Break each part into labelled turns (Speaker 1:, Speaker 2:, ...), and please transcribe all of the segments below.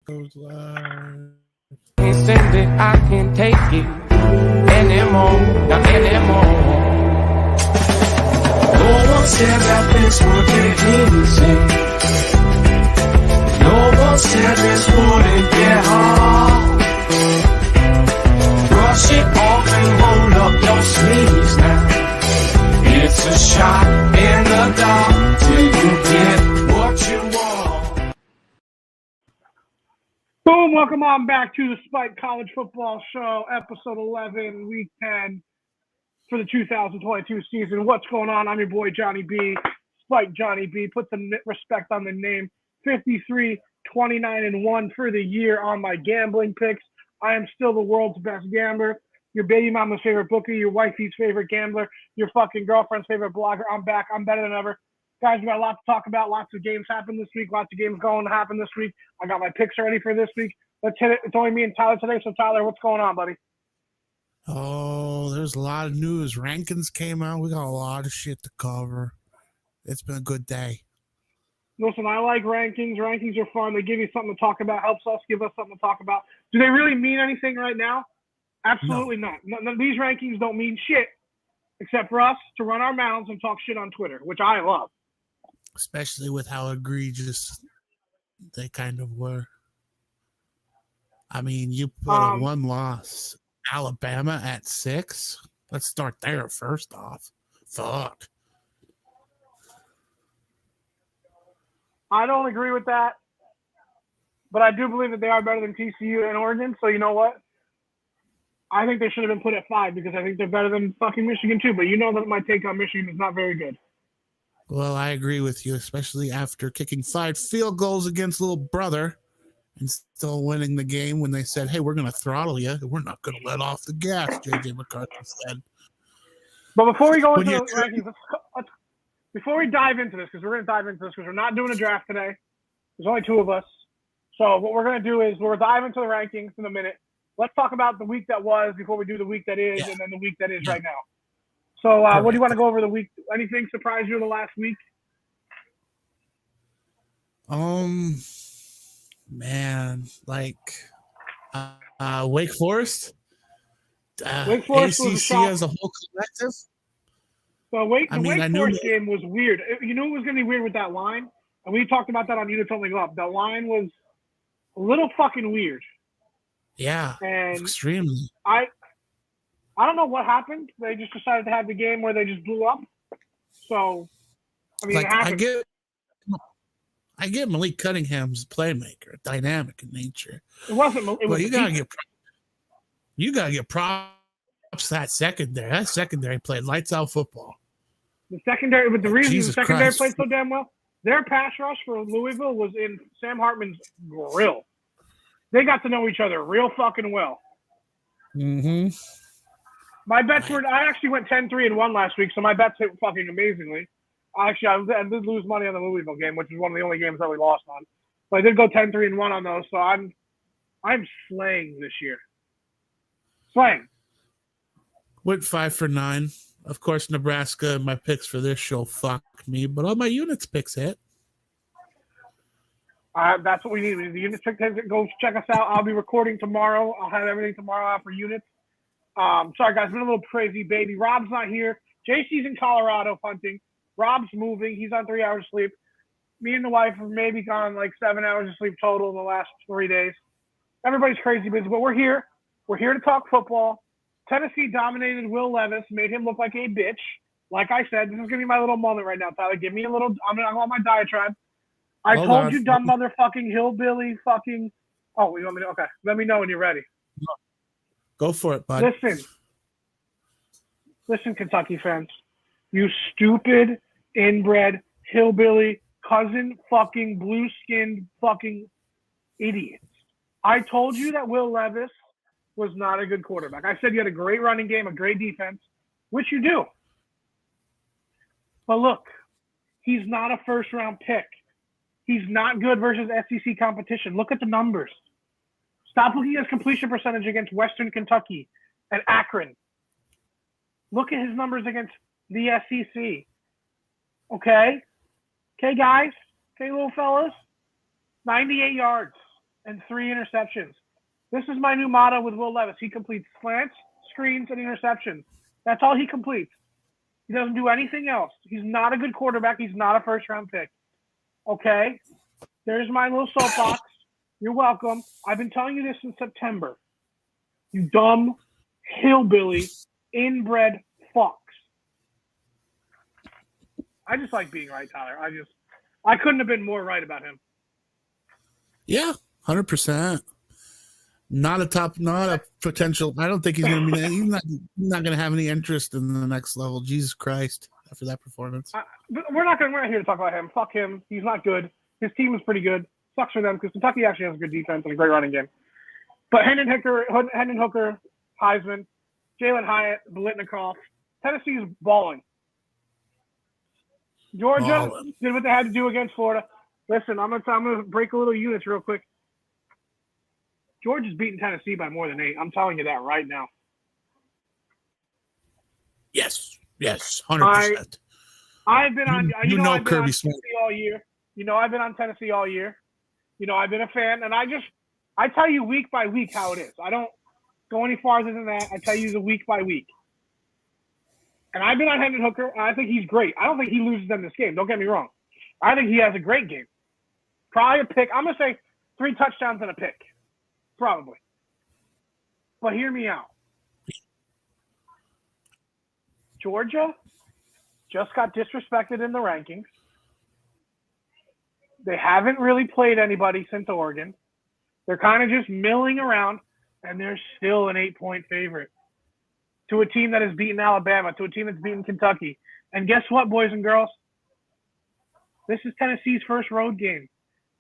Speaker 1: goes live.
Speaker 2: Send it, I can't take it anymore, not anymore. No one said that this would get easy. No one said this wouldn't get hard. Brush it off and roll up your sleeves now. It's a shot in the dark till you get what you want.
Speaker 3: Boom, welcome on back to the Spike College Football Show, episode 11, week 10 for the 2022 season. What's going on? I'm your boy, Johnny B. Spike Johnny B. Put some respect on the name. 53, 29, and 1 for the year on my gambling picks. I am still the world's best gambler, your baby mama's favorite bookie, your wifey's favorite gambler, your fucking girlfriend's favorite blogger. I'm back. I'm better than ever. Guys, we got a lot to talk about. Lots of games happened this week. Lots of games going to happen this week. I got my picks ready for this week. Let's hit it. It's only me and Tyler today. So, Tyler, what's going on, buddy?
Speaker 1: Oh, there's a lot of news. Rankings came out. We got a lot of shit to cover. It's been a good day.
Speaker 3: Listen, I like rankings. Rankings are fun. They give you something to talk about. Helps us give us something to talk about. Do they really mean anything right now? Absolutely not. None of these rankings don't mean shit except for us to run our mouths and talk shit on Twitter, which I love.
Speaker 1: Especially with how egregious they kind of were. I mean, you put a one loss Alabama at 6. Let's start there first off. Fuck.
Speaker 3: I don't agree with that, but I do believe that they are better than TCU and Oregon. So you know what? I think they should have been put at 5 because I think they're better than fucking Michigan too. But you know that my take on Michigan is not very good.
Speaker 1: Well, I agree with you, especially after kicking 5 field goals against little brother and still winning the game when they said, hey, we're going to throttle you. We're not going to let off the gas, J.J. McCarthy said.
Speaker 3: But before we go into the rankings, before we dive into this, because we're going to dive into this because we're not doing a draft today. There's only 2 of us. So what we're going to do is we'll dive into the rankings in a minute. Let's talk about the week that was before we do the week that is and then the week that is right now. So what do you want to go over the week? Anything surprise you in the last week?
Speaker 1: Man, like Wake Forest?
Speaker 3: Wake Forest
Speaker 1: ACC
Speaker 3: was a shock.
Speaker 1: as a whole collective?
Speaker 3: So the Wake Forest game was weird. You knew it was going to be weird with that line, and we talked about that on Units Only Up. The line was a little fucking weird.
Speaker 1: Yeah,
Speaker 3: and
Speaker 1: extremely.
Speaker 3: I don't know what happened. They just decided to have the game where they just blew up. So, I mean,
Speaker 1: like,
Speaker 3: it happened.
Speaker 1: I get Malik Cunningham's playmaker, dynamic in nature.
Speaker 3: It wasn't.
Speaker 1: But you gotta get props to that secondary. That secondary played lights out football.
Speaker 3: The secondary, but the reason
Speaker 1: Jesus
Speaker 3: the secondary
Speaker 1: Christ.
Speaker 3: played so damn well, their pass rush for Louisville was in Sam Hartman's grill. They got to know each other real fucking well.
Speaker 1: Mm-hmm.
Speaker 3: My bets were. I actually went 10-3-1 last week, so my bets hit fucking amazingly. I did lose money on the Louisville game, which is one of the only games that we lost on. But I did go 10-3-1 on those, so I'm slaying this year. Slaying.
Speaker 1: Went 5 for 9. Of course, Nebraska. My picks for this show fucked me, but all my Units picks hit.
Speaker 3: That's what we need. We need the Units pick. Go check us out. I'll be recording tomorrow. I'll have everything tomorrow out for Units. Sorry, guys. Been a little crazy, baby. Rob's not here. JC's in Colorado hunting. Rob's moving. He's on 3 hours of sleep. Me and the wife have maybe gone like 7 hours of sleep total in the last 3 days. Everybody's crazy busy, but we're here. We're here to talk football. Tennessee dominated Will Levis, made him look like a bitch. Like I said, this is going to be my little moment right now, Tyler. Give me a little – I'm going to go on my diatribe. I told you, dumb motherfucking hillbilly fucking – oh, you want me to – okay. Let me know when you're ready.
Speaker 1: Go for it, bud.
Speaker 3: Listen, Kentucky fans. You stupid, inbred, hillbilly, cousin fucking blue-skinned fucking idiots. I told you that Will Levis was not a good quarterback. I said you had a great running game, a great defense, which you do. But look, he's not a first-round pick. He's not good versus SEC competition. Look at the numbers. Stop looking at his completion percentage against Western Kentucky and Akron. Look at his numbers against the SEC. Okay? Okay, guys? Okay, little fellas? 98 yards. and 3 interceptions. This is my new motto with Will Levis. He completes slants, screens, and interceptions. That's all he completes. He doesn't do anything else. He's not a good quarterback. He's not a first-round pick. Okay? There's my little soapbox. You're welcome. I've been telling you this since September. You dumb, hillbilly, inbred fucks. I just like being right, Tyler. I couldn't have been more right about him.
Speaker 1: Yeah, 100%. Not a potential. I don't think he's going to be. He's not going to have any interest in the next level. Jesus Christ! After that performance,
Speaker 3: but we're not here to talk about him. Fuck him. He's not good. His team is pretty good. Sucks for them because Kentucky actually has a good defense and a great running game. But Hendon Hooker, Heisman, Jalen Hyatt, Biletnikoff, Tennessee's balling. Georgia did what they had to do against Florida. Listen, I'm gonna break a little units real quick. Georgia's beating Tennessee by more than 8. I'm telling you that right now.
Speaker 1: Yes, 100%.
Speaker 3: I've been on.
Speaker 1: You know
Speaker 3: I've been
Speaker 1: Kirby
Speaker 3: on
Speaker 1: Smart
Speaker 3: Tennessee all year. I've been on Tennessee all year. I've been a fan, and I tell you week by week how it is. I don't go any farther than that. I tell you the week by week. And I've been on Hendon Hooker, and I think he's great. I don't think he loses them this game. Don't get me wrong. I think he has a great game. Probably a pick. I'm going to say 3 touchdowns and a pick. Probably. But hear me out. Georgia just got disrespected in the rankings. They haven't really played anybody since Oregon. They're kind of just milling around, and they're still an 8-point favorite to a team that has beaten Alabama, to a team that's beaten Kentucky. And guess what, boys and girls? This is Tennessee's first road game.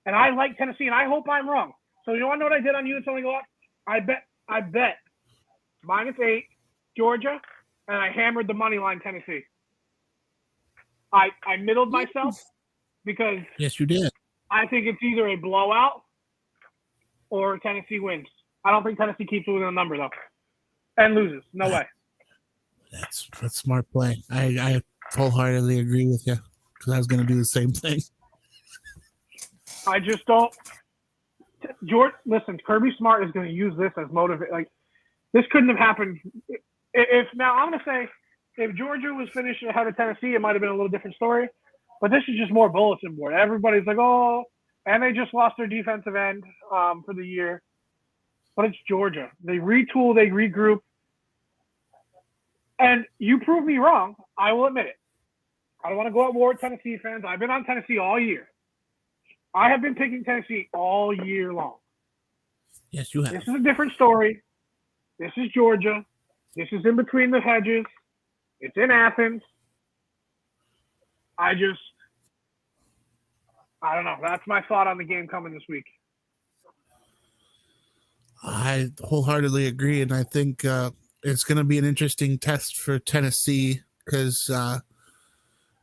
Speaker 3: And I like Tennessee, and I hope I'm wrong. So you want to know what I did on units only go up? I bet -8 Georgia, and I hammered the money line Tennessee. I middled myself because
Speaker 1: yes, you did.
Speaker 3: I think it's either a blowout or Tennessee wins. I don't think Tennessee keeps within a number though, and loses. No way.
Speaker 1: That's smart play. I wholeheartedly agree with you because I was going to do the same thing.
Speaker 3: I just don't. George, listen, Kirby Smart is going to use this as motivate. Like, this couldn't have happened. Now I'm going to say, if Georgia was finishing ahead of Tennessee, it might have been a little different story. But this is just more bulletin board. Everybody's like, oh, and they just lost their defensive end for the year. But it's Georgia. They retool, they regroup. And you prove me wrong. I will admit it. I don't want to go at war with Tennessee fans. I've been on Tennessee all year. I have been picking Tennessee all year long.
Speaker 1: Yes, you have.
Speaker 3: This is a different story. This is Georgia. This is in between the hedges. It's in Athens. I don't know. That's my thought on the game coming this week.
Speaker 1: I wholeheartedly agree, and I think it's going to be an interesting test for Tennessee because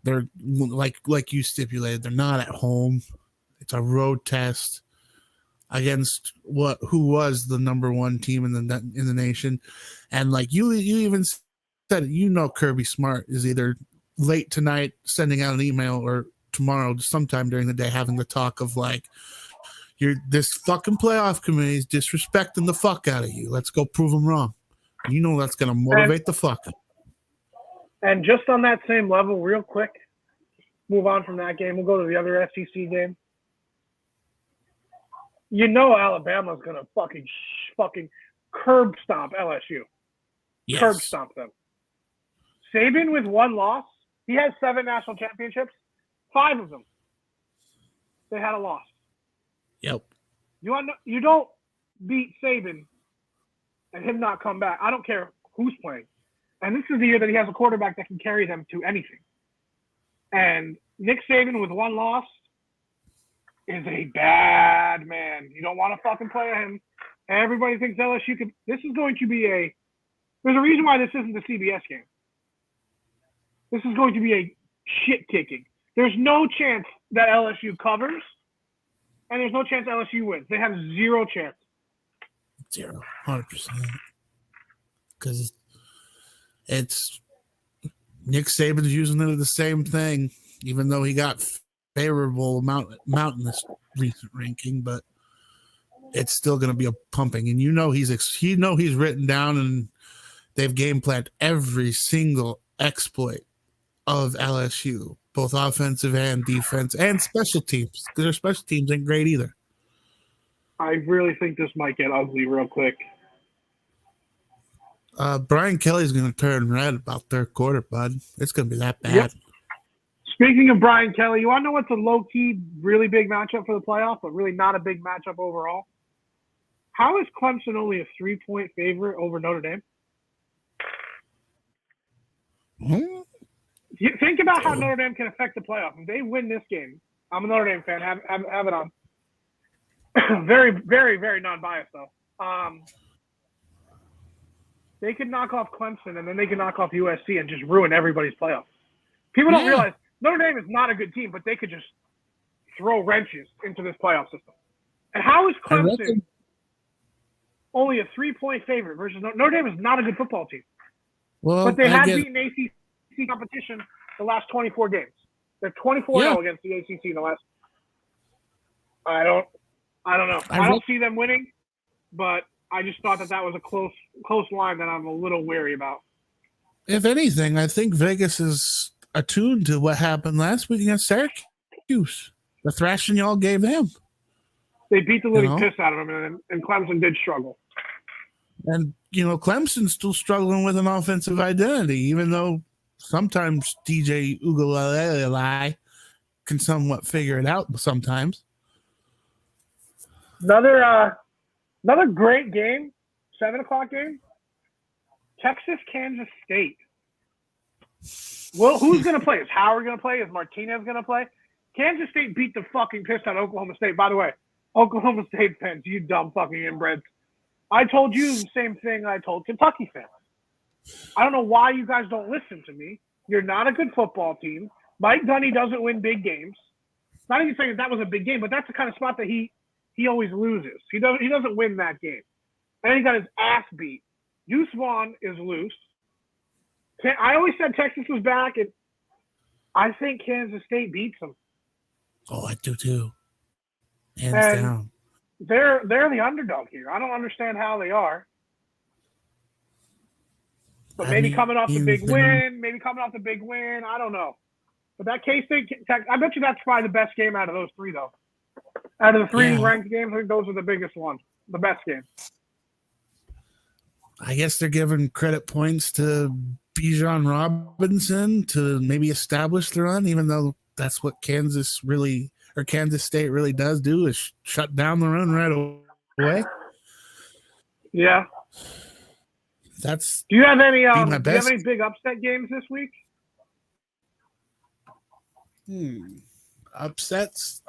Speaker 1: they're like you stipulated, they're not at home. It's a road test against who was the number 1 team in the nation, and like you even said, Kirby Smart is either late tonight sending out an email or tomorrow sometime during the day having the talk of like, this fucking playoff committee is disrespecting the fuck out of you. Let's go prove them wrong. That's going to motivate the fuck.
Speaker 3: And just on that same level, real quick, move on from that game. We'll go to the other SEC game. Alabama's going to fucking curb stomp LSU.
Speaker 1: Yes.
Speaker 3: Curb stomp them. Saban with 1 loss. He has 7 national championships. 5 of them, they had a loss.
Speaker 1: Yep.
Speaker 3: You don't beat Saban and him not come back. I don't care who's playing. And this is the year that he has a quarterback that can carry them to anything. And Nick Saban with 1 loss is a bad man. You don't want to fucking play him. Everybody thinks LSU could. This is going to be there's a reason why this isn't the CBS game. This is going to be a shit kicking. There's no chance that LSU covers, and there's no chance LSU wins. They have 0 chance.
Speaker 1: 0, 100%. Because it's Nick Saban's using it as the same thing, even though he got favorable amount in this recent ranking, but it's still going to be a pumping. And he's written down and they've game planned every single exploit of LSU, both offensive and defense and special teams. Because their special teams ain't great either.
Speaker 3: I really think this might get ugly real quick.
Speaker 1: Brian Kelly's going to turn red about third quarter, bud. It's going to be that bad.
Speaker 3: Yep. Speaking of Brian Kelly, you want to know what's a low-key, really big matchup for the playoff, but really not a big matchup overall? How is Clemson only a 3-point favorite over Notre Dame? Think about how Notre Dame can affect the playoff. If they win this game, I'm a Notre Dame fan. Have it on. Very, very, very non-biased, though. They could knock off Clemson, and then they could knock off USC and just ruin everybody's playoffs. People don't realize Notre Dame is not a good team, but they could just throw wrenches into this playoff system. And how is Clemson only a 3-point favorite versus Notre Dame is not a good football team.
Speaker 1: Well,
Speaker 3: but they had beaten ACC competition the last 24 games. They're 24-0 against the ACC in the last. I don't know. I don't see them winning, but I just thought that was a close line that I'm a little wary about.
Speaker 1: If anything, I think Vegas is attuned to what happened last week against Syracuse. The thrashing y'all gave them.
Speaker 3: They beat the living piss out of them, and Clemson did struggle.
Speaker 1: And, Clemson's still struggling with an offensive identity, even though sometimes DJ Uiagalelei can somewhat figure it out sometimes.
Speaker 3: Another great game, 7:00 game. Texas, Kansas State. Well, who's going to play? Is Howard going to play? Is Martinez going to play? Kansas State beat the fucking piss out of Oklahoma State. By the way, Oklahoma State fans, you dumb fucking inbreds. I told you the same thing I told Kentucky fans. I don't know why you guys don't listen to me. You're not a good football team. Mike Gunny doesn't win big games. Not even saying that was a big game, but that's the kind of spot that he always loses. He doesn't win that game. And he got his ass beat. Deuce Vaughn is loose. I always said Texas was back, and I think Kansas State beats them.
Speaker 1: Oh, I do too. Hands down.
Speaker 3: They're the underdog here. I don't understand how they are. But maybe coming off the big win. I don't know. But that K-State, I bet you that's probably the best game out of those three, though. Out of the three ranked games, I think those are the biggest ones, the best games.
Speaker 1: I guess they're giving credit points to Bijan Robinson to maybe establish the run, even though that's what Kansas State really does do is shut down the run right away. Yeah. Do you have any big upset games this week? Upsets.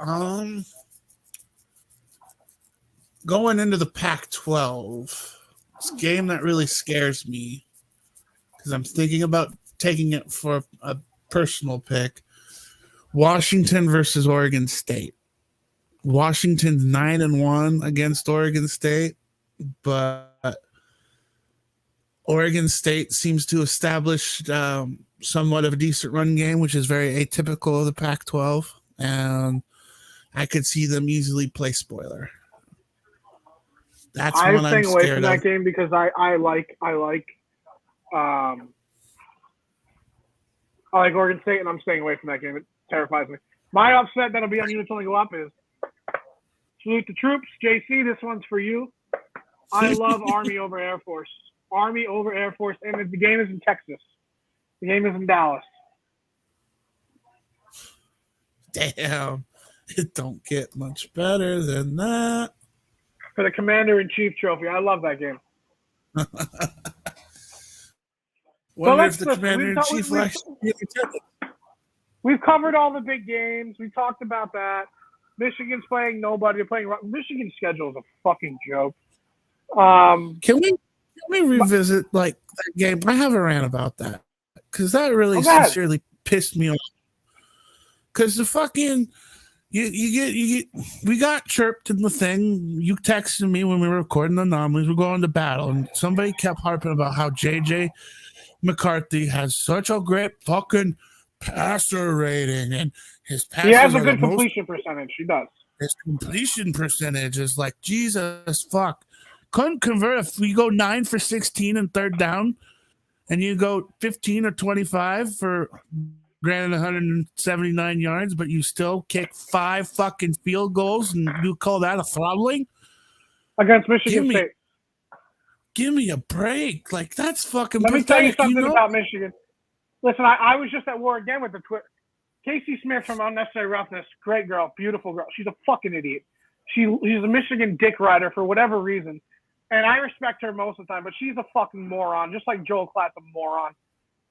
Speaker 1: Going into the Pac-12, it's a game that really scares me because I'm thinking about taking it for a personal pick. Washington versus Oregon State. Washington's 9-1 against Oregon State, but Oregon State seems to establish somewhat of a decent run game, which is very atypical of the Pac-12, and I could see them easily play spoiler. That's what I'm staying away from that
Speaker 3: game because I like Oregon State, and I'm staying away from that game. It terrifies me. My upset that'll be on Units Only Go Up is salute the troops. JC, this one's for you. I love Army over Air Force. Army over Air Force, and the game is in Texas. The game is in Dallas.
Speaker 1: Damn. It don't get much better than that.
Speaker 3: For the Commander-in-Chief trophy. I love that game.
Speaker 1: Wonder if the Commander-in-Chief
Speaker 3: We've covered all the big games. We talked about that. Michigan's playing nobody. They're playing Michigan's schedule is a fucking joke.
Speaker 1: Can we revisit that game? I have a rant about that because that really sincerely pissed me off. Because the fucking we got chirped in the thing. You texted me when we were recording the anomalies. We're going to battle, and somebody kept harping about how JJ McCarthy has such a great fucking passer rating, and his passes.
Speaker 3: He has a good completion percentage. He does.
Speaker 1: His completion percentage is like, Jesus fuck. Couldn't convert if we go 9 for 16 and third down, and you go 15 or 25 for granted 179 yards, but you still kick 5 fucking field goals, and you call that a throttling?
Speaker 3: Against Michigan State.
Speaker 1: Give me a break. Like, that's fucking
Speaker 3: Let me tell you
Speaker 1: pathetic.
Speaker 3: something about Michigan. Listen, I was just at war again with the Twitter. Casey Smith from Unnecessary Roughness, great girl, beautiful girl. She's a fucking idiot. She's a Michigan dick rider for whatever reason. And I respect her most of the time, but she's a fucking moron, just like Joel Klatt's a moron.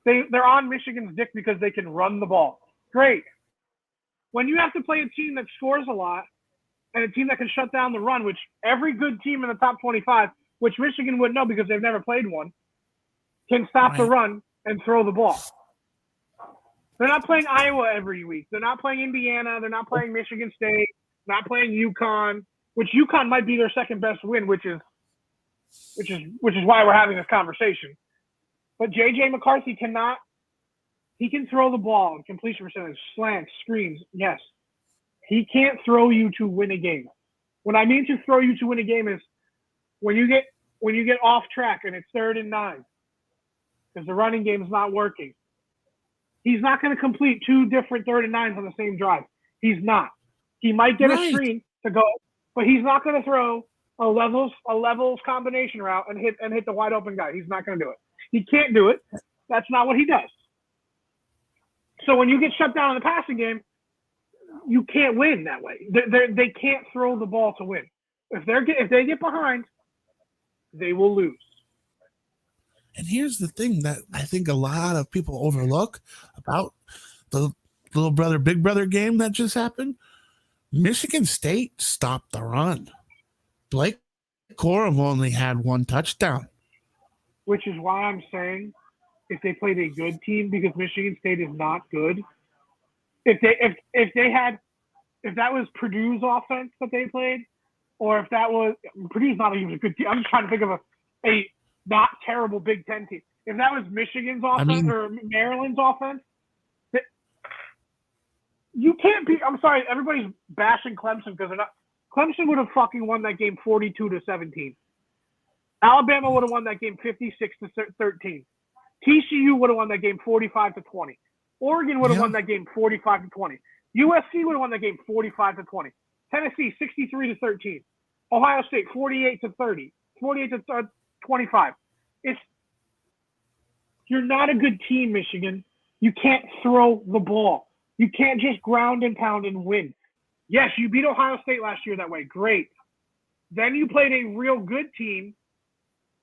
Speaker 3: They're on Michigan's dick because they can run the ball. Great. When you have to play a team that scores a lot and a team that can shut down the run, which every good team in the top 25, which Michigan wouldn't know because they've never played one, can stop the run and throw the ball. They're not playing Iowa every week. They're not playing Indiana. They're not playing Michigan State. Not playing UConn, which UConn might be their second best win, which is why we're having this conversation. But J.J. McCarthy cannot. He can throw the ball, completion percentage, slants, screens. Yes, he can't throw you to win a game. What I mean to throw you to win a game is when you get off track and it's 3rd and 9 because the running game is not working. He's not going to complete 2 different 3rd and 9s on the same drive. He's not. He might get a screen to go, but he's not going to throw a levels combination route and hit the wide open guy. He's not going to do it. He can't do it. That's not what he does. So when you get shut down in the passing game, you can't win that way. They can't throw the ball to win. If they get behind, they will lose.
Speaker 1: And here's the thing that I think a lot of people overlook about the little brother, big brother game that just happened. Michigan State stopped the run. Blake Corum only had 1 touchdown.
Speaker 3: Which is why I'm saying if they played a good team, because Michigan State is not good. If that was Purdue's offense that they played, or if that was Purdue's not even a good team. I'm just trying to think of a not terrible Big Ten team. If that was Michigan's offense or Maryland's offense, you can't be. I'm sorry, everybody's bashing Clemson because they're not. Clemson would have fucking won that game 42-17. Alabama would have won that game 56-13. TCU would have won that game 45-20. Oregon would have won that game 45-20. USC would have won that game 45-20. Tennessee 63-13. Ohio State 48-30. 48-25. You're not a good team, Michigan. You can't throw the ball. You can't just ground and pound and win. Yes, you beat Ohio State last year that way. Great. Then you played a real good team,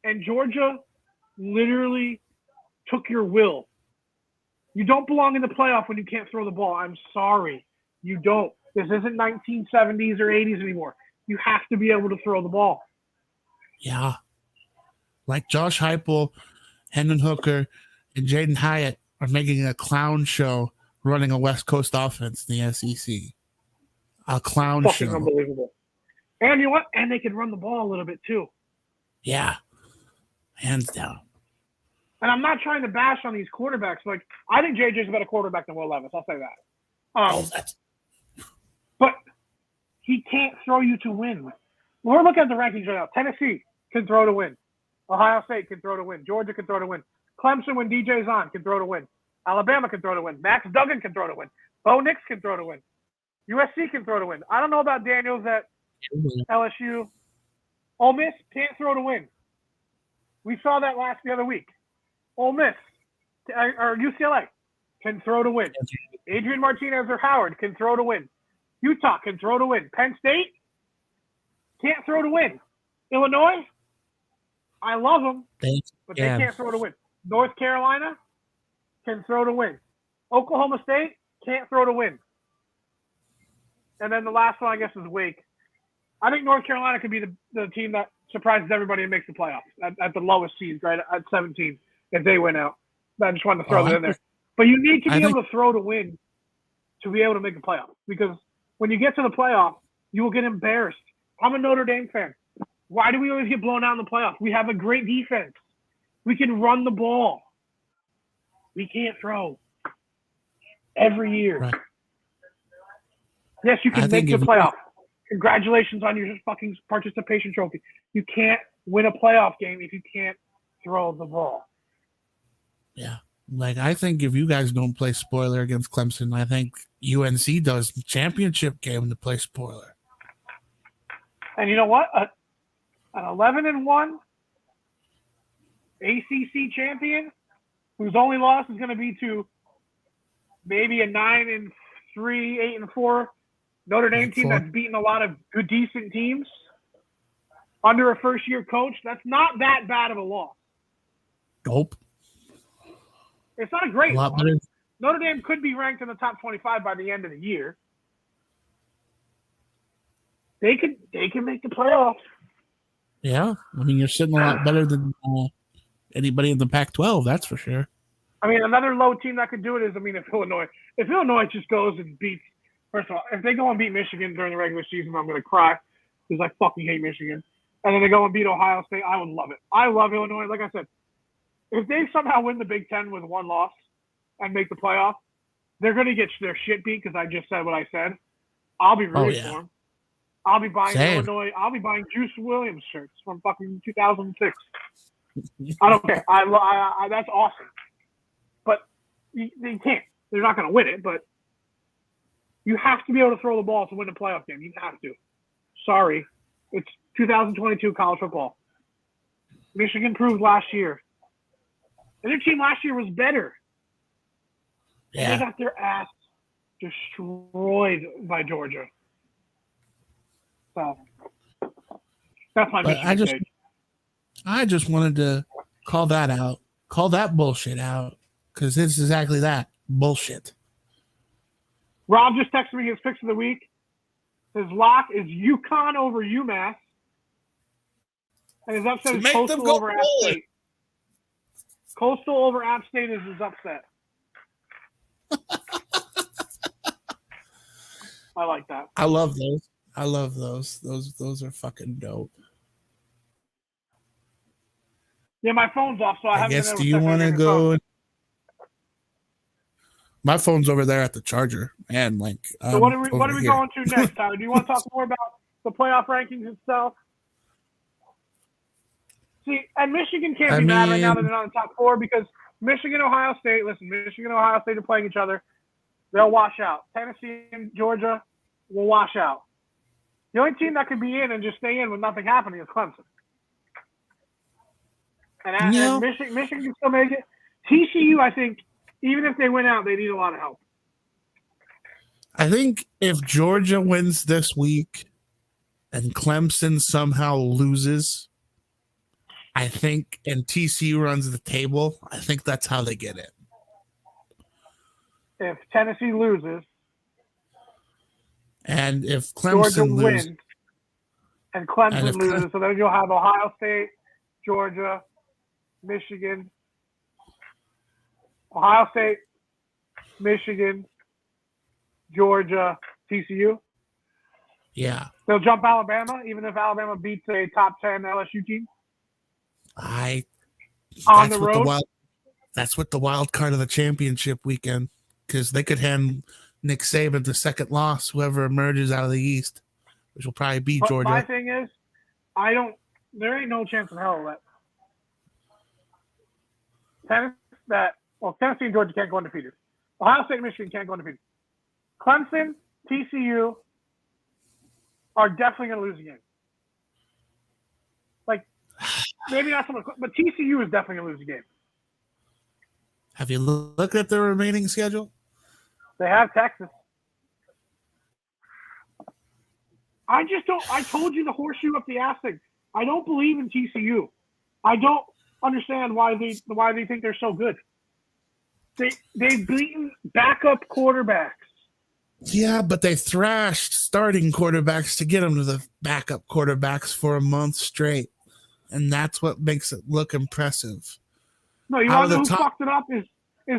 Speaker 3: and Georgia literally took your will. You don't belong in the playoff when you can't throw the ball. I'm sorry. You don't. This isn't 1970s or 80s anymore. You have to be able to throw the ball.
Speaker 1: Yeah. Like Josh Heupel, Hendon Hooker, and Jaden Hyatt are making a clown show running a West Coast offense in the SEC. A clown
Speaker 3: Fucking
Speaker 1: show.
Speaker 3: Unbelievable. And you know what? And they can run the ball a little bit too.
Speaker 1: Yeah. Hands down.
Speaker 3: And I'm not trying to bash on these quarterbacks. Like, I think JJ's a better quarterback than Will Levis. I'll say that. But he can't throw you to win. We're looking at the rankings right now. Tennessee can throw to win. Ohio State can throw to win. Georgia can throw to win. Clemson, when DJ's on, can throw to win. Alabama can throw to win. Max Duggan can throw to win. Bo Nix can throw to win. USC can throw to win. I don't know about Daniels at LSU. Ole Miss can't throw to win. We saw that the other week. Ole Miss or UCLA can throw to win. Adrian Martinez or Howard can throw to win. Utah can throw to win. Penn State can't throw to win. Illinois, I love them, but they can't throw to win. North Carolina can throw to win. Oklahoma State can't throw to win. And then the last one, I guess, is Wake. I think North Carolina could be the team that surprises everybody and makes the playoffs at the lowest seed, right, at 17, if they win out. I just wanted to throw that in there. But you need to be able to throw to win to be able to make the playoffs. Because when you get to the playoffs, you will get embarrassed. I'm a Notre Dame fan. Why do we always get blown out in the playoffs? We have a great defense. We can run the ball. We can't throw every year.
Speaker 1: Right.
Speaker 3: Yes, you can make the playoffs. Congratulations on your fucking participation trophy. You can't win a playoff game if you can't throw the ball.
Speaker 1: Yeah. Like, I think if you guys don't play spoiler against Clemson, I think UNC does the championship game to play spoiler.
Speaker 3: And you know what? An 11-1 ACC champion whose only loss is going to be to maybe a 9-3, 8-4 Notre Dame team that's beaten a lot of good, decent teams under a first-year coach. That's not that bad of a loss.
Speaker 1: Nope.
Speaker 3: It's not a great loss.
Speaker 1: Better.
Speaker 3: Notre Dame could be ranked in the top 25 by the end of the year. They can make the playoffs.
Speaker 1: Yeah. I mean, you're sitting a lot better than anybody in the Pac-12, that's for sure.
Speaker 3: I mean, another low team that could do it is, if Illinois just goes and beats, first of all, if they go and beat Michigan during the regular season, I'm going to cry because I fucking hate Michigan. And then they go and beat Ohio State, I would love it. I love Illinois. Like I said, if they somehow win the Big Ten with one loss and make the playoff, they're going to get their shit beat because I just said what I said. I'll be rooting for them. I'll be buying Illinois. I'll be buying Juice Williams shirts from fucking 2006. I don't care. I that's awesome. But they can't. They're not going to win it, but you have to be able to throw the ball to win a playoff game. You have to. Sorry. It's 2022 college football. Michigan proved last year. And their team last year was better.
Speaker 1: Yeah.
Speaker 3: They got their ass destroyed by Georgia. So that's my Michigan.
Speaker 1: I just wanted to call that out. Call that bullshit out. Because it's exactly that. Bullshit.
Speaker 3: Rob just texted me his picks of the week. His lock is UConn over UMass. And his upset is Coastal over App State. Coastal over App State is his upset. I like that.
Speaker 1: I love those. Those are fucking dope.
Speaker 3: Yeah, my phone's off, so I haven't
Speaker 1: guess.
Speaker 3: been able
Speaker 1: Do you want to go? My phone's over there at the charger, and like.
Speaker 3: So what are we going to next, Tyler? Do you want to talk more about the playoff rankings itself? See, and Michigan can't be mad right now that they're not in the top four because Michigan, Ohio State. Listen, Michigan and Ohio State are playing each other. They'll wash out. Tennessee and Georgia will wash out. The only team that could be in and just stay in with nothing happening is Clemson. And Michigan can still make it. TCU, I think, even if they win out, they need a lot of help.
Speaker 1: I think if Georgia wins this week and Clemson somehow loses, I think, and TCU runs the table, I think that's how they get it.
Speaker 3: If Tennessee loses,
Speaker 1: and if Clemson
Speaker 3: wins, and Clemson loses, so then you'll have Ohio State, Georgia, Michigan, Ohio State, Michigan, Georgia, TCU.
Speaker 1: Yeah.
Speaker 3: They'll jump Alabama, even if Alabama beats a top 10 LSU team. On the road.
Speaker 1: That's what the wild card of the championship weekend, because they could hand Nick Saban the second loss, whoever emerges out of the East, which will probably be Georgia.
Speaker 3: My thing is, there ain't no chance in hell that Tennessee and Georgia can't go undefeated. Ohio State and Michigan can't go undefeated. Clemson, TCU are definitely going to lose a game. Like, maybe not so much, but TCU is definitely going to lose a game.
Speaker 1: Have you looked at the remaining schedule?
Speaker 3: They have Texas. I told you the horseshoe up the ass thing. I don't believe in TCU. I don't understand why they think they're so good. They've beaten backup quarterbacks.
Speaker 1: Yeah, but they thrashed starting quarterbacks to get them to the backup quarterbacks for a month straight. And that's what makes it look impressive.
Speaker 3: No, you want to know who fucked it up is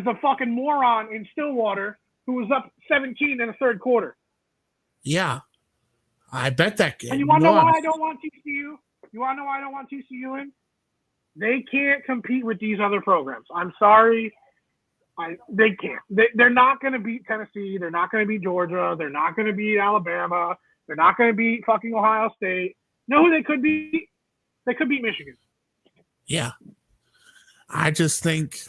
Speaker 3: the fucking moron in Stillwater who was up 17 in the third quarter.
Speaker 1: Yeah. I bet that game.
Speaker 3: And you want to know why I don't want TCU? You want to know why I don't want TCU in? They can't compete with these other programs. I'm sorry. They can't. They're not going to beat Tennessee. They're not going to beat Georgia. They're not going to beat Alabama. They're not going to beat fucking Ohio State. You know who they could beat? They could beat Michigan.
Speaker 1: Yeah. I just think,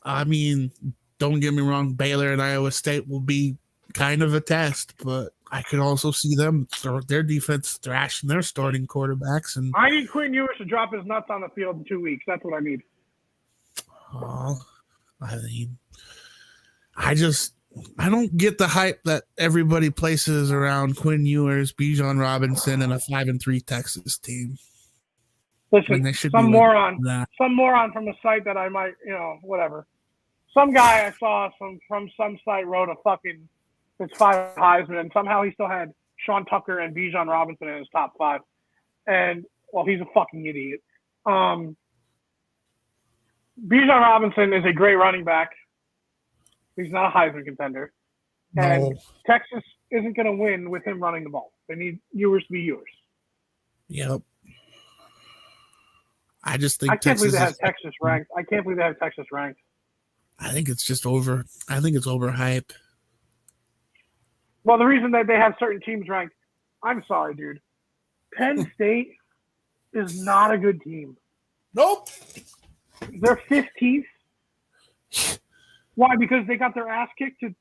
Speaker 1: I mean, don't get me wrong, Baylor and Iowa State will be kind of a test, but I could also see them their defense thrashing their starting quarterbacks. And
Speaker 3: I need Quinn Ewers to drop his nuts on the field in 2 weeks. That's what I need.
Speaker 1: I mean, I don't get the hype that everybody places around Quinn Ewers, Bijan Robinson, and a 5-3 Texas team.
Speaker 3: Listen, some moron from a site that I might, whatever. Some guy I saw from some site wrote it's 5 Heisman, and somehow he still had Sean Tucker and Bijan Robinson in his top 5. And, well, he's a fucking idiot. Bijan Robinson is a great running back. He's not a Heisman contender. And
Speaker 1: No.
Speaker 3: Texas isn't going to win with him running the ball. They need Ewers to be Ewers.
Speaker 1: Yep. I just think
Speaker 3: I can't believe they have Texas ranked. I can't believe they have Texas ranked.
Speaker 1: I think it's just over. I think it's overhype.
Speaker 3: Well, the reason that they have certain teams ranked, I'm sorry, dude. Penn State is not a good team.
Speaker 1: Nope.
Speaker 3: They're 15th. Why? Because they got their ass kicked to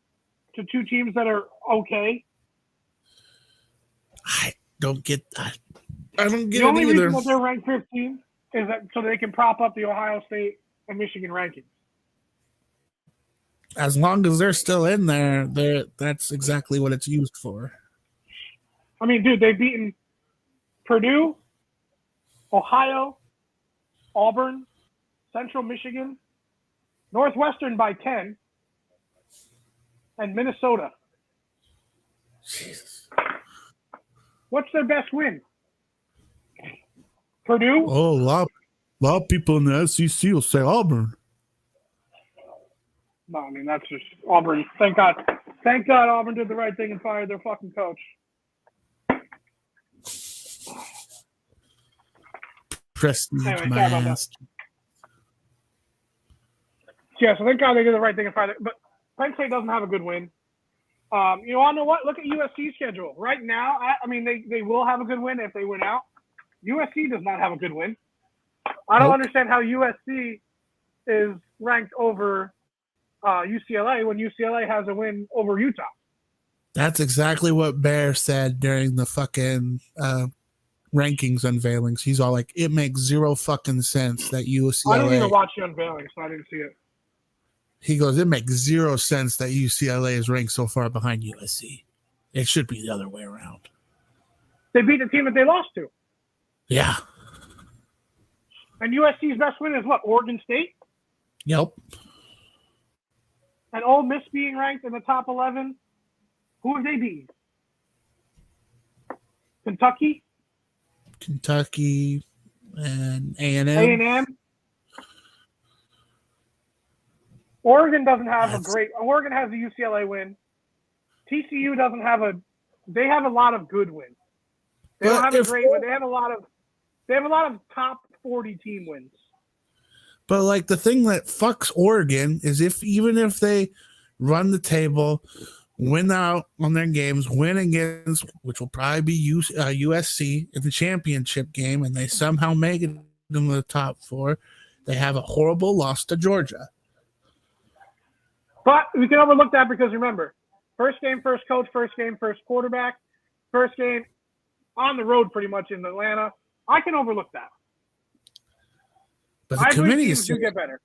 Speaker 3: 2 teams that are okay.
Speaker 1: I don't get that. I don't get
Speaker 3: The only
Speaker 1: it either.
Speaker 3: reason that they're ranked 15 is that so they can prop up the Ohio State and Michigan rankings.
Speaker 1: As long as they're still in there, that's exactly what it's used for.
Speaker 3: I mean, dude, they've beaten Purdue, Ohio, Auburn, Central Michigan, Northwestern by 10, and Minnesota.
Speaker 1: Jesus.
Speaker 3: What's their best win? Purdue?
Speaker 1: Oh, a lot of people in the SEC will say Auburn.
Speaker 3: No, I mean, that's just Auburn. Thank God. Thank God Auburn did the right thing and fired their fucking coach.
Speaker 1: Prestige,
Speaker 3: Anyway,
Speaker 1: my
Speaker 3: sorry about that.
Speaker 1: ass.
Speaker 3: Yeah, so thank God they did the right thing and fired it. But Penn State doesn't have a good win. You want to know what? Look at USC's schedule. Right now, I mean, they will have a good win if they win out. USC does not have a good win. I don't understand how USC is ranked over UCLA when UCLA has a win over Utah.
Speaker 1: That's exactly what Bear said during the fucking rankings unveilings. He's all like, it makes zero fucking sense that UCLA.
Speaker 3: I didn't even watch the unveiling, so I didn't see it.
Speaker 1: He goes, it makes zero sense that UCLA is ranked so far behind USC. It should be the other way around.
Speaker 3: They beat the team that they lost to.
Speaker 1: Yeah.
Speaker 3: And USC's best win is what? Oregon State?
Speaker 1: Yep.
Speaker 3: And Ole Miss being ranked in the top 11. Who have they beaten? Kentucky?
Speaker 1: Kentucky and A&M.
Speaker 3: A&M? Oregon doesn't have Oregon has a UCLA win. TCU doesn't have they have a lot of good wins. They don't have a great win. They have a lot of top 40 team wins.
Speaker 1: But like the thing that fucks Oregon is even if they run the table, win out on their games, win against, which will probably be USC in the championship game, and they somehow make it in the top 4, they have a horrible loss to Georgia.
Speaker 3: But we can overlook that because remember, first game, first coach, first game, first quarterback, first game on the road pretty much in Atlanta. I can overlook that.
Speaker 1: But the committee's
Speaker 3: do get better.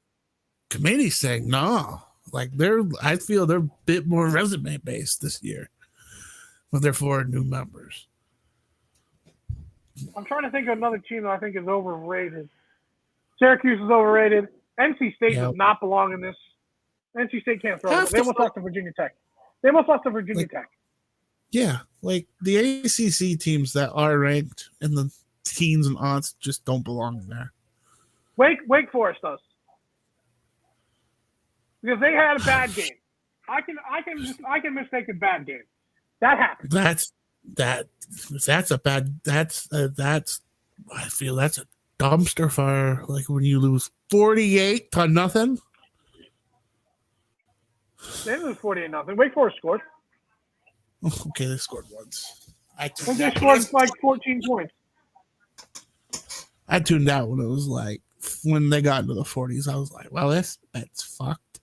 Speaker 1: Committee's saying no. Like I feel they're a bit more resume based this year with their 4 new members.
Speaker 3: I'm trying to think of another team that I think is overrated. Syracuse is overrated. NC State does not belong in this. NC State can't throw it. They almost lost to Virginia Tech. Tech.
Speaker 1: Yeah, like the ACC teams that are ranked in the teens and aunts just don't belong there.
Speaker 3: Wake Forest does. Because they had a bad game. I can mistake a bad game. That happens.
Speaker 1: I feel that's a dumpster fire. Like when you lose 48-0.
Speaker 3: They didn't lose 48-0. Wake Forest scored.
Speaker 1: Okay, they scored once. I
Speaker 3: think they scored like 14 points.
Speaker 1: I tuned out when it was like when they got into the 40s. I was like, well, this bet's fucked.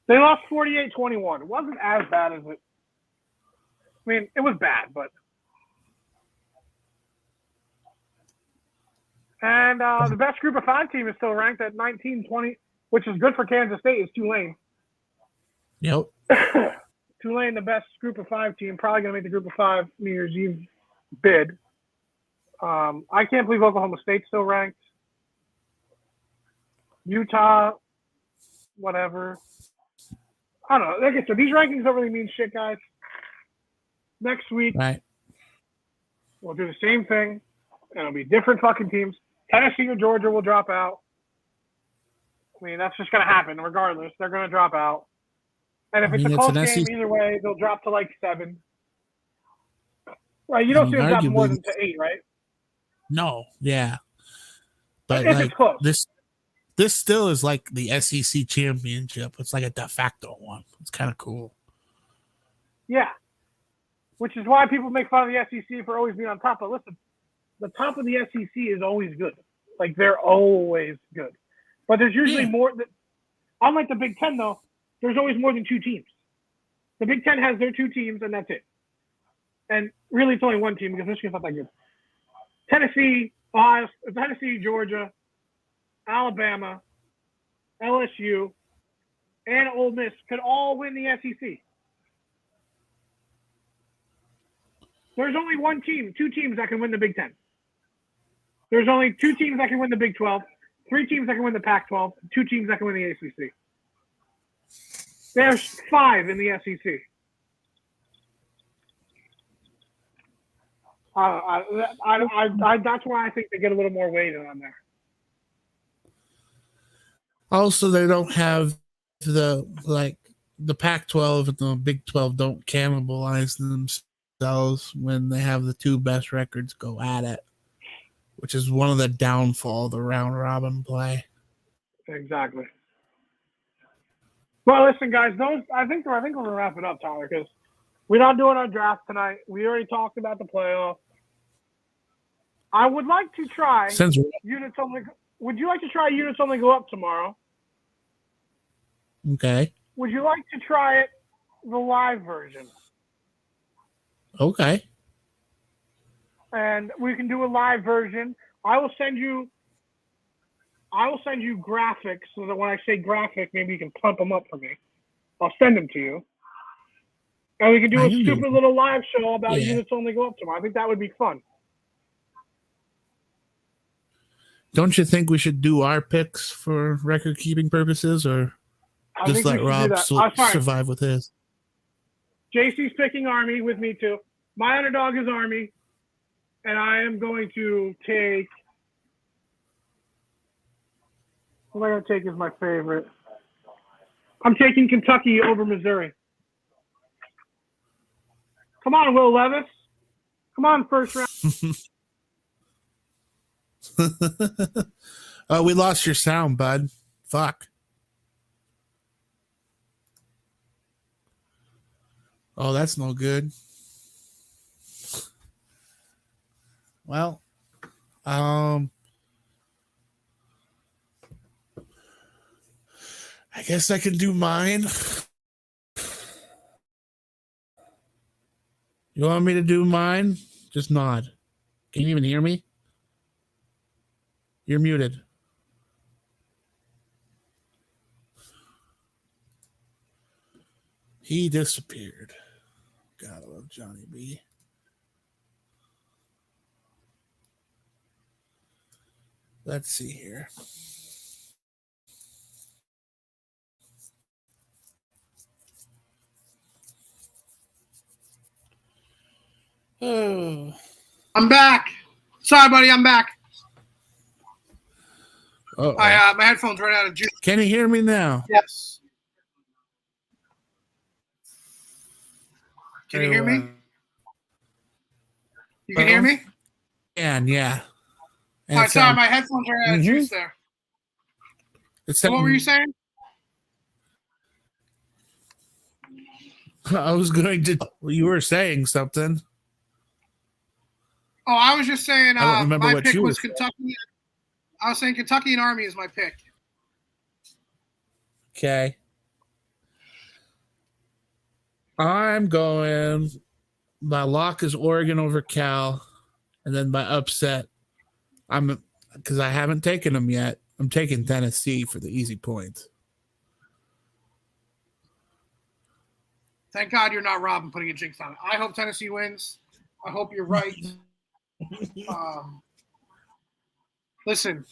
Speaker 3: They lost 48-21. It wasn't as bad as it. I mean, it was bad, but. And the best group of 5 team is still ranked at 19-20, which is good for Kansas State. Is Tulane.
Speaker 1: Yep.
Speaker 3: Tulane, the best group of 5 team, probably going to make the group of 5 New Year's Eve bid. I can't believe Oklahoma State's still ranked. Utah, whatever. I don't know. Like I said, these rankings don't really mean shit, guys. Next week,
Speaker 1: Right.
Speaker 3: we'll do the same thing, and it'll be different fucking teams. Tennessee or Georgia will drop out. I mean, that's just going to happen regardless. They're going to drop out. And if it's a close game, either way, they'll drop to like 7. Right? You don't see them drop more than to 8, right?
Speaker 1: No, yeah. But
Speaker 3: if
Speaker 1: like
Speaker 3: it's close.
Speaker 1: this still is like the SEC championship. It's like a de facto one. It's kind of cool.
Speaker 3: Yeah. Which is why people make fun of the SEC for always being on top. But listen, the top of the SEC is always good. Like, they're always good. But there's usually more. Unlike the Big Ten, though, there's always more than 2 teams. The Big Ten has their 2 teams, and that's it. And really, it's only 1 team because Michigan's not that good. Tennessee, Georgia, Alabama, LSU, and Ole Miss could all win the SEC. There's only 1 team, 2 teams that can win the Big Ten. There's only 2 teams that can win the Big 12, 3 teams that can win the Pac-12, 2 teams that can win the ACC. There's 5 in the SEC. That's why I think they get a little more weight on there.
Speaker 1: Also, they don't have the Pac-12 and the Big 12 don't cannibalize themselves when they have the 2 best records go at it, which is one of the downfall of the round robin play.
Speaker 3: Exactly. Well, listen, guys, I think we're gonna wrap it up, Tyler, because we're not doing our draft tonight. We already talked about the playoff. I would like to try units only. Would you like to try units only go up tomorrow?
Speaker 1: Okay.
Speaker 3: Would you like to try it the live version?
Speaker 1: Okay.
Speaker 3: And we can do a live version. I will send you graphics so that when I say graphic, maybe you can pump them up for me. I'll send them to you. And we can do a stupid little live show about units only go up tomorrow. I think that would be fun.
Speaker 1: Don't you think we should do our picks for record keeping purposes, or just let Rob survive with his?
Speaker 3: JC's picking Army with me too. My underdog is Army, and I am going to take. What am I going to take as my favorite? I'm taking Kentucky over Missouri. Come on, Will Levis. Come on, first round.
Speaker 1: Oh, we lost your sound, bud. Fuck. Oh, that's no good. Well, I guess I can do mine. You want me to do mine? Just nod. Can you even hear me? You're muted. He disappeared. Gotta love Johnny B. Let's see here. Oh.
Speaker 3: I'm back. Sorry, buddy. I'm back. My headphones ran out of juice.
Speaker 1: Can you hear me now?
Speaker 3: Yes. Can you hear me? You can hear me?
Speaker 1: Yeah.
Speaker 3: All right, sorry, my headphones ran out of juice there. So what were you saying?
Speaker 1: I was going to. You were saying something.
Speaker 3: Oh, I was just saying.
Speaker 1: I don't remember
Speaker 3: my
Speaker 1: what
Speaker 3: pick
Speaker 1: you were
Speaker 3: was
Speaker 1: saying.
Speaker 3: Kentucky. I was saying Kentucky and Army is my pick.
Speaker 1: Okay. I'm going. My lock is Oregon over Cal, and then my upset, because I haven't taken them yet. I'm taking Tennessee for the easy points.
Speaker 3: Thank God you're not Rob and putting a jinx on it. I hope Tennessee wins. I hope you're right. Listen,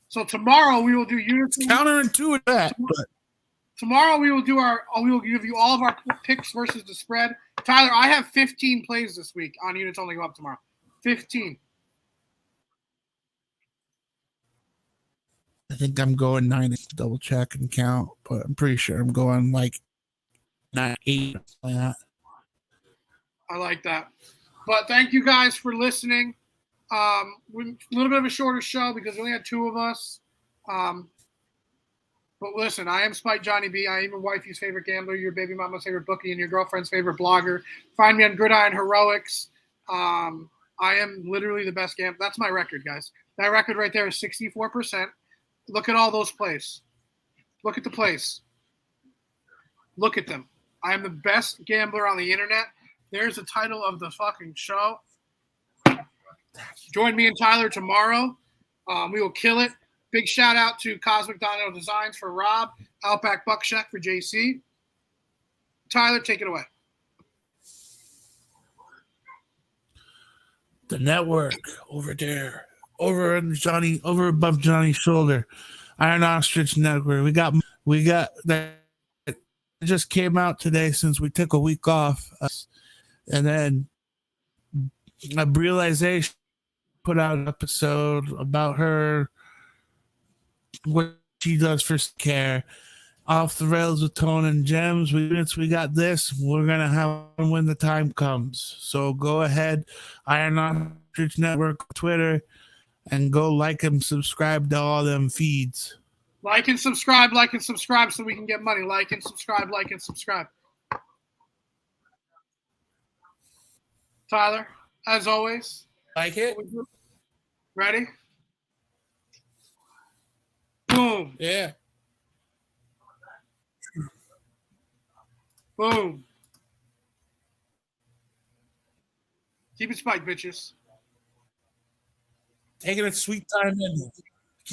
Speaker 3: so tomorrow we will do unity.
Speaker 1: Counterintuitive that, but
Speaker 3: Tomorrow we will give you all of our picks versus the spread. Tyler, I have 15 plays this week on units only go up tomorrow. 15.
Speaker 1: I think I'm going 9. Double check and count, but I'm pretty sure I'm going like 9, 8. Like that.
Speaker 3: I like that. But thank you guys for listening. A little bit of a shorter show because we only had 2 of us. But listen, I am Spike Johnny B. I am your wifey's favorite gambler, your baby mama's favorite bookie, and your girlfriend's favorite blogger. Find me on Gridiron Heroics. I am literally the best gambler. That's my record, guys. That record right there is 64%. Look at all those plays. Look at the plays. Look at them. I am the best gambler on the internet. There's the title of the fucking show. Join me and Tyler tomorrow. We will kill it. Big shout out to Cosmic Dino Designs for Rob, Outback Buckshack for JC. Tyler, take it away.
Speaker 1: The network over there, over above Johnny's shoulder, Iron Ostrich Network. We got that just came out today since we took a week off, and then a Realization put out an episode about her. What she does for care. Off the Rails with Tone and Gems. We got this. We're gonna have them when the time comes. So go ahead, Iron Ostrich Network, Twitter, and go like and subscribe to all them feeds.
Speaker 3: Like and subscribe so we can get money. Like and subscribe. Tyler, as always.
Speaker 1: Like it?
Speaker 3: Ready? Boom.
Speaker 1: Yeah.
Speaker 3: Boom. Keep it spiked, bitches.
Speaker 1: Taking a sweet time in.